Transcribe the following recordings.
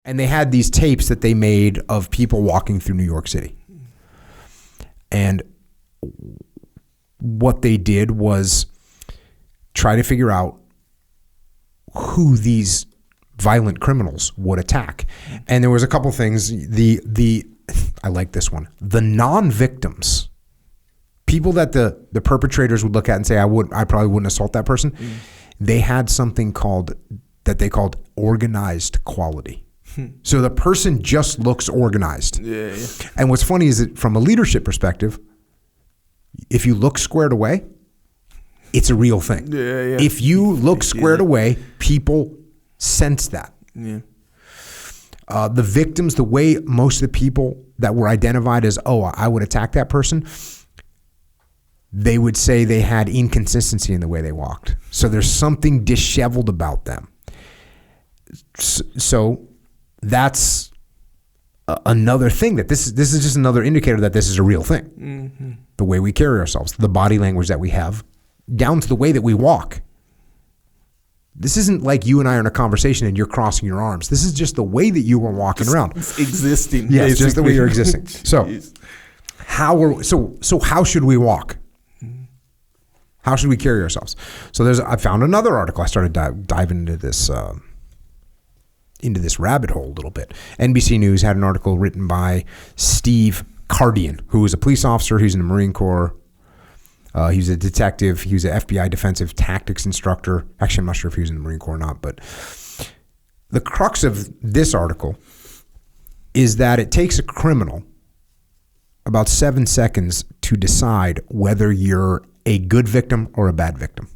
And they had these tapes that they made of people walking through New York City. And what they did was try to figure out who these violent criminals would attack. And there was a couple things. I like this one. The non-victims, people that the perpetrators would look at and say, I probably wouldn't assault that person. They had something that they called organized quality. So the person just looks organized. Yeah. And what's funny is that from a leadership perspective, if you look squared away, it's a real thing. Yeah. If you look squared away, people sense that. Yeah. The victims, the way most of the people that were identified as, I would attack that person, they would say they had inconsistency in the way they walked. So there's something disheveled about them. So that's another thing that this is just another indicator that this is a real thing. Mm-hmm. The way we carry ourselves, the body language that we have, down to the way that we walk. This isn't like you and I are in a conversation and you're crossing your arms. This is just the way that you were walking around. It's existing. Yes, basically. Just the way you're existing. So how should we walk? How should we carry ourselves? So I found another article. I started diving into this rabbit hole a little bit. NBC News had an article written by Steve Cardian, who was a police officer. He's in the Marine Corps. He was a detective. He was an FBI defensive tactics instructor. Actually, I'm not sure if he was in the Marine Corps or not, but the crux of this article is that it takes a criminal about 7 seconds to decide whether you're a good victim or a bad victim.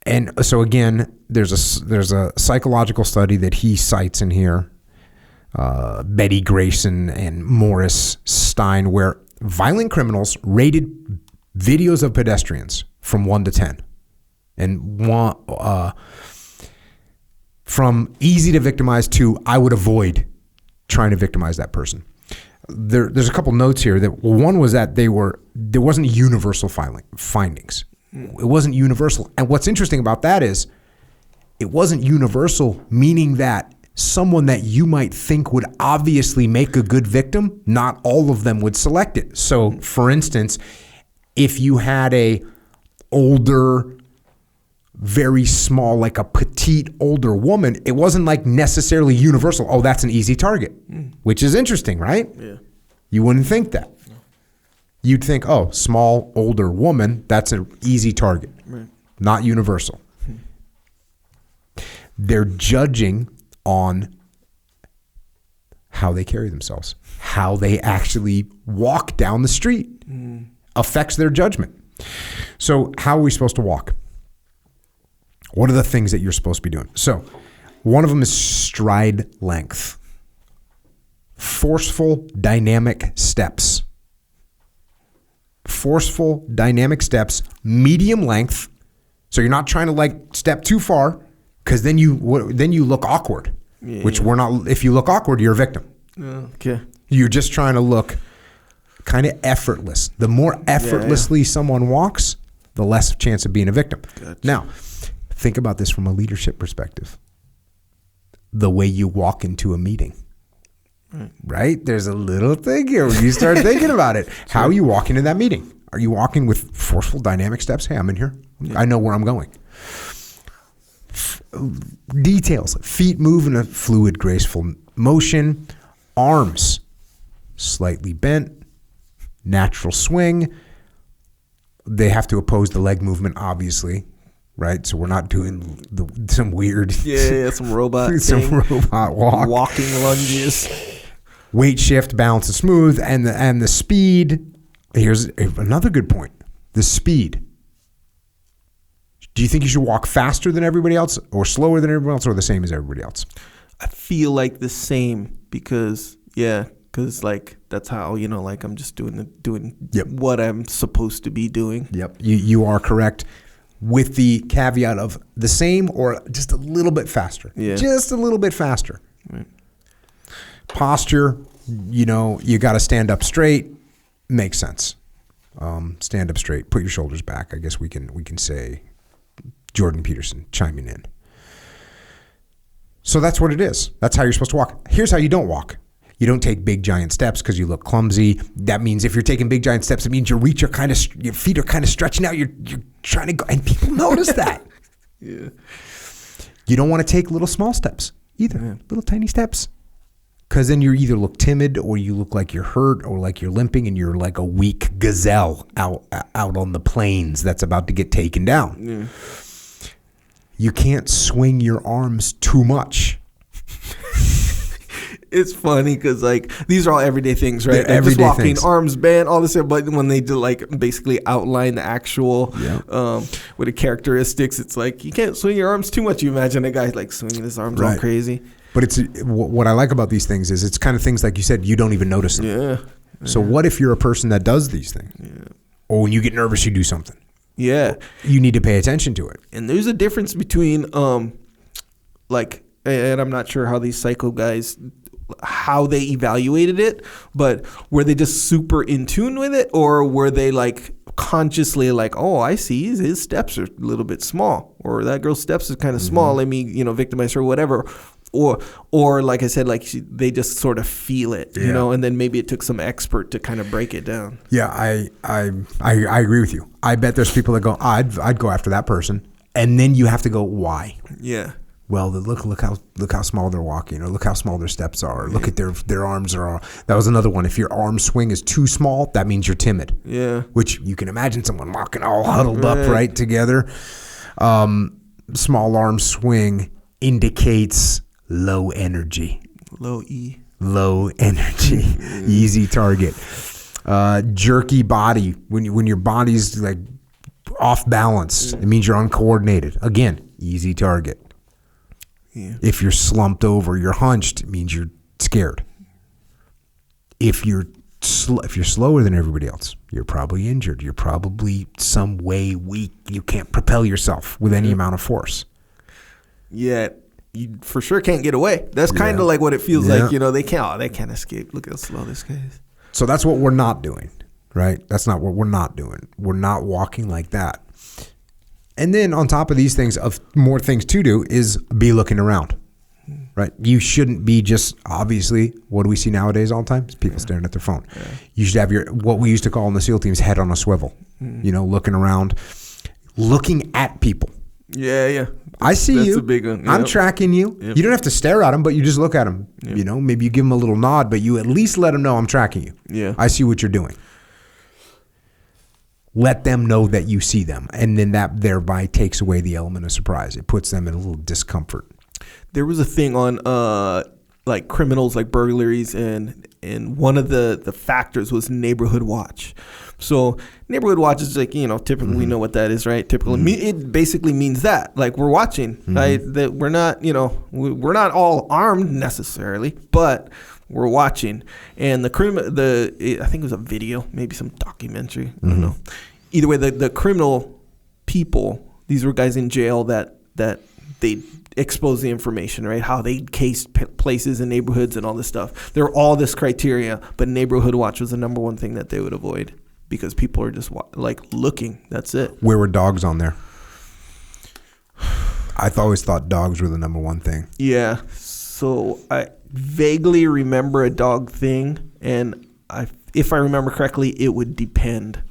And so again, there's a psychological study that he cites in here, Betty Grayson and Morris Stein, where violent criminals rated videos of pedestrians from 1 to 10, and from easy to victimize to I would avoid trying to victimize that person. There's a couple notes here that one was that there wasn't universal findings. It wasn't universal. And what's interesting about that is it wasn't universal, meaning that someone that you might think would obviously make a good victim, not all of them would select it. So for instance, if you had a older, very small, like a petite older woman, it wasn't like necessarily universal. Oh, that's an easy target, which is interesting, right? Yeah. You wouldn't think that. No. You'd think, oh, small, older woman, that's an easy target. Right. Not universal. They're judging on how they carry themselves, how they actually walk down the street affects their judgment. So how are we supposed to walk? What are the things that you're supposed to be doing? So one of them is stride length. Forceful, dynamic steps. Forceful, dynamic steps, medium length. So you're not trying to like step too far, because then you look awkward, which we're not. If you look awkward, you're a victim. Okay. You're just trying to look kind of effortless. The more effortlessly someone walks, the less chance of being a victim. Gotcha. Now, think about this from a leadership perspective. The way you walk into a meeting, right? There's a little thing here when you start thinking about it. How are you walking in that meeting? Are you walking with forceful, dynamic steps? Hey, I'm in here. Yeah. I know where I'm going. Details. Feet move in a fluid, graceful motion. Arms slightly bent. Natural swing. They have to oppose the leg movement, obviously, right? So we're not doing some weird... some robot walk. Walking lunges. Weight shift, balance and smooth. And the speed. Here's another good point. The speed. Do you think you should walk faster than everybody else or slower than everybody else or the same as everybody else? I feel like the same because like that's how, like I'm just doing what I'm supposed to be doing. Yep. You are correct with the caveat of the same or just a little bit faster. Yeah. Just a little bit faster. Right. Posture, you got to stand up straight. Makes sense. Stand up straight. Put your shoulders back. I guess we can say Jordan Peterson chiming in. So that's what it is. That's how you're supposed to walk. Here's how you don't walk. You don't take big giant steps because you look clumsy. That means if you're taking big giant steps, it means your feet are kind of stretching out. You're trying to go, and people notice that. Yeah. You don't want to take little small steps either. Yeah. Little tiny steps. Because then you either look timid or you look like you're hurt or like you're limping and you're like a weak gazelle out on the plains that's about to get taken down. Yeah. You can't swing your arms too much. It's funny because like these are all everyday things, right? They're everyday just walking, things. arms bent, all this stuff. But when they do like basically outline the actual with the characteristics, it's like you can't swing your arms too much. You imagine a guy like swinging his arms all crazy. But it's what I like about these things is it's kind of things like you said, you don't even notice them. Yeah. So what if you're a person that does these things? Yeah. Or when you get nervous, you do something. Yeah. You need to pay attention to it. And there's a difference between like, and I'm not sure how these psycho guys, how they evaluated it, but were they just super in tune with it, or were they like consciously like, oh, I see his steps are a little bit small, or that girl's steps is kind of small, let me victimize her, whatever, or like I said, like they just sort of feel it, and then maybe it took some expert to kind of break it down. Yeah, I agree with you. I bet there's people that go, I'd go after that person, and then you have to go, why? Yeah. Well, look how small they're walking, or look how small their steps are, or look at their arms are. That was another one. If your arm swing is too small, that means you're timid. Yeah. Which you can imagine someone walking all huddled up right together. Small arm swing indicates low energy. Low E. Low energy. Easy target. Jerky body. When your body's like off balance, it means you're uncoordinated. Again, easy target. Yeah. If you're slumped over, you're hunched, it means you're scared. If you're slower than everybody else, you're probably injured. You're probably some way weak. You can't propel yourself with any amount of force. Yeah, you for sure can't get away. That's kind of like what it feels like. They can't escape. Look how slow this guy is. So that's what we're not doing, right? That's not what we're not doing. We're not walking like that. And then on top of these things, of more things to do is be looking around, right? You shouldn't be just, obviously, what do we see nowadays all the time? It's people staring at their phone. Yeah. You should have what we used to call in the SEAL teams, head on a swivel, looking around, looking at people. Yeah. I see you. That's a big one. Yep. I'm tracking you. Yep. You don't have to stare at them, but you just look at them. Yep. Maybe you give them a little nod, but you at least let them know I'm tracking you. Yeah. I see what you're doing. Let them know that you see them, and then that thereby takes away the element of surprise. It puts them in a little discomfort. There was a thing on like criminals, like burglaries, and one of the factors was neighborhood watch. So neighborhood watch is like, typically we know what that is, right? Typically, it basically means that, like, we're watching, right? That we're not, we're not all armed necessarily, but we're watching. And I think it was a video, maybe some documentary, I don't know. Either way, the criminal people, these were guys in jail that they expose the information, right? How they cased places and neighborhoods and all this stuff. There were all this criteria, but neighborhood watch was the number one thing that they would avoid because people are just like looking. That's it. Where were dogs on there? I've always thought dogs were the number one thing. Yeah. So I vaguely remember a dog thing, and if I remember correctly, it would depend.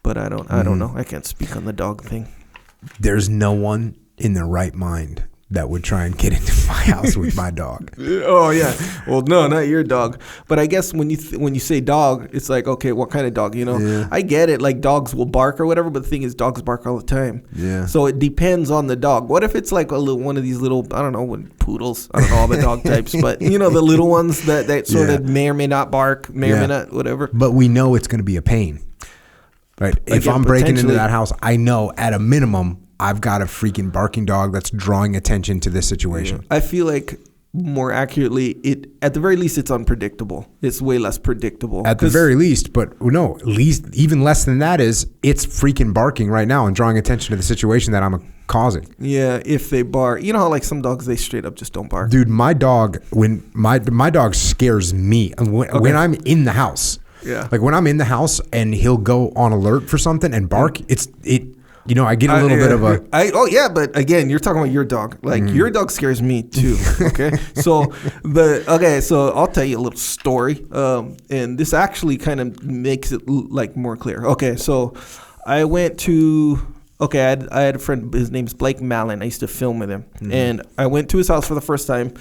But I don't know. I can't speak on the dog thing. There's no one in their right mind that would try and get into my house with my dog. Oh yeah. Well, no, not your dog. But I guess when you say dog, it's like, okay, what kind of dog? Yeah. I get it. Like dogs will bark or whatever, but the thing is, dogs bark all the time. Yeah. So it depends on the dog. What if it's like one of these little, I don't know, poodles? I don't know all the dog types, but the little ones that sort of may or may not bark, may or may not, whatever. But we know it's going to be a pain. Right. If I'm breaking into that house, I know at a minimum I've got a freaking barking dog that's drawing attention to this situation. Yeah. I feel like more accurately, at the very least, it's unpredictable. It's way less predictable. At the very least, but no, even less than that is it's freaking barking right now and drawing attention to the situation that I'm causing. Yeah, if they bark. You know how like some dogs, they straight up just don't bark? Dude, my dog, when my dog scares me when I'm in the house. Yeah. Like when I'm in the house and he'll go on alert for something and bark, I get a little bit of a. But again, you're talking about your dog. Like your dog scares me too. Okay, so I'll tell you a little story. And this actually kind of makes it like more clear. Okay, so I went to. Okay, I had a friend. His name's Blake Mallon. I used to film with him, and I went to his house for the first time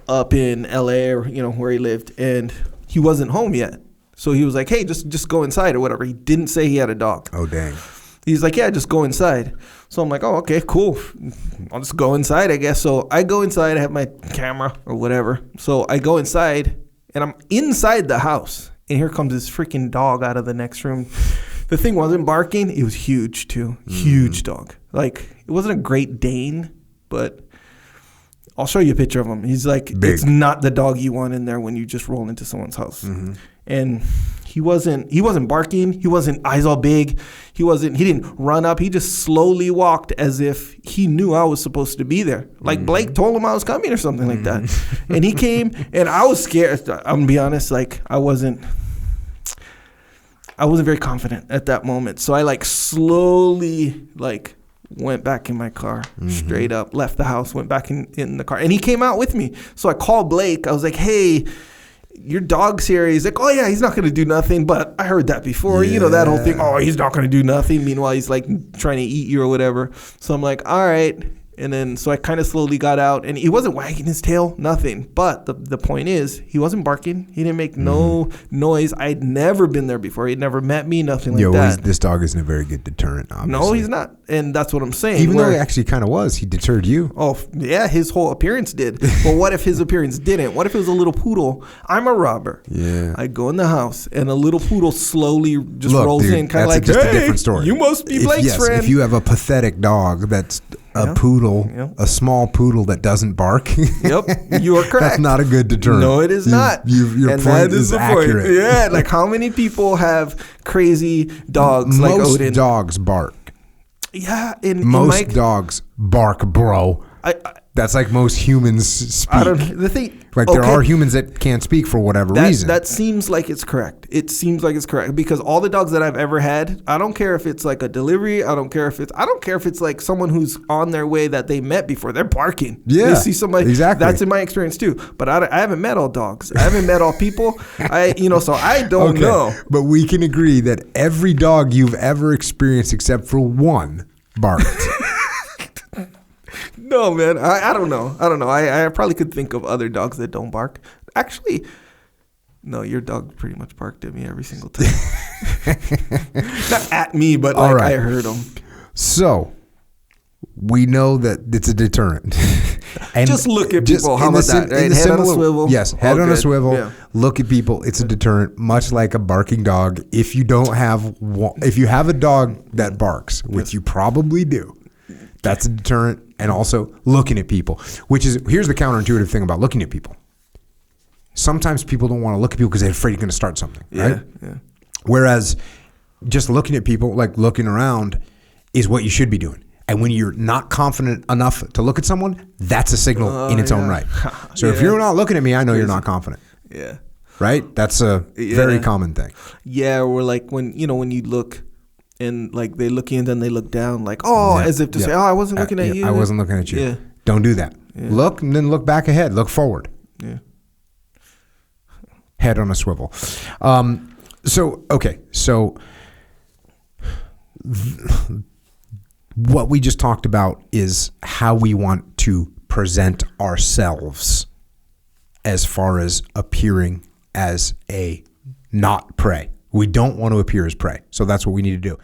up in LA, or where he lived, and he wasn't home yet. So he was like, "Hey, just go inside or whatever." He didn't say he had a dog. Oh dang. He's like, "Yeah, just go inside." So I'm like, "Oh, okay, cool. I'll just go inside, I guess." So I go inside. I have my camera or whatever. So I go inside, and I'm inside the house, and here comes this freaking dog out of the next room. The thing wasn't barking. It was huge too. Huge dog. Like, it wasn't a Great Dane, but I'll show you a picture of him. He's like, big. It's not the dog you want in there when you just roll into someone's house. And he wasn't barking. He wasn't eyes all big. He didn't run up. He just slowly walked as if he knew I was supposed to be there. Like Blake told him I was coming or something like that. And he came, and I was scared. I'm gonna be honest, like I wasn't very confident at that moment. So I like slowly like went back in my car, straight up, left the house, went back in the car. And he came out with me. So I called Blake. I was like, "Hey, your dog's here." He's like, "Oh yeah, he's not going to do nothing." But I heard that before, that whole thing. "Oh, he's not going to do nothing." Meanwhile, he's like trying to eat you or whatever. So I'm like, all right. And then, so I kind of slowly got out, and he wasn't wagging his tail, nothing. But the point is, he wasn't barking. He didn't make no noise. I'd never been there before. He'd never met me, nothing like that. This dog isn't a very good deterrent, obviously. No, he's not. And that's what I'm saying. Even though he actually kind of was. He deterred you. Oh, yeah, his whole appearance did. But what if his appearance didn't? What if it was a little poodle? I'm a robber. Yeah. I go in the house, and a little poodle slowly just rolls in, kind of like, just a different story. You must be Blake's friend. If you have a pathetic dog that's a poodle, a small poodle that doesn't bark. Yep, you are correct. That's not a good deterrent. No, it is not. Your point is accurate. Point. Yeah, like how many people have crazy dogs like Odin? Most dogs bark. Yeah, most dogs bark, bro. That's like most humans speak. There are humans that can't speak for whatever reason. That seems like it's correct. It seems like it's correct because all the dogs that I've ever had, I don't care if it's like a delivery. I don't care if it's like someone who's on their way that they met before. They're barking. Yeah, they see somebody. Exactly. That's in my experience too. But I haven't met all dogs. I haven't met all people. So I don't know. But we can agree that every dog you've ever experienced, except for one, barked. No, man. I don't know. I probably could think of other dogs that don't bark. Actually, no, your dog pretty much barked at me every single time. Not at me, but like I heard him. So, we know that it's a deterrent. And just look at people. How about that? Right? Head on a swivel. Yes, head on a swivel. Yeah. Look at people. It's a deterrent, much like a barking dog. If you have a dog that barks, which you probably do, that's a deterrent. And also looking at people, here's the counterintuitive thing about looking at people. Sometimes people don't want to look at people because they're afraid you're going to start something, right? Yeah. Whereas just looking at people, like looking around, is what you should be doing. And when you're not confident enough to look at someone, that's a signal in its own right. So if you're not looking at me, I know you're not confident. Yeah. Right? That's a very common thing. Yeah, or like when you look and like they look in, then they look down, like as if to say, I wasn't looking at you. I wasn't looking at you. Yeah. Don't do that. Yeah. Look and then look back ahead. Look forward. Yeah. Head on a swivel. So what we just talked about is how we want to present ourselves as far as appearing as a not prey. We don't want to appear as prey. So that's what we need to do.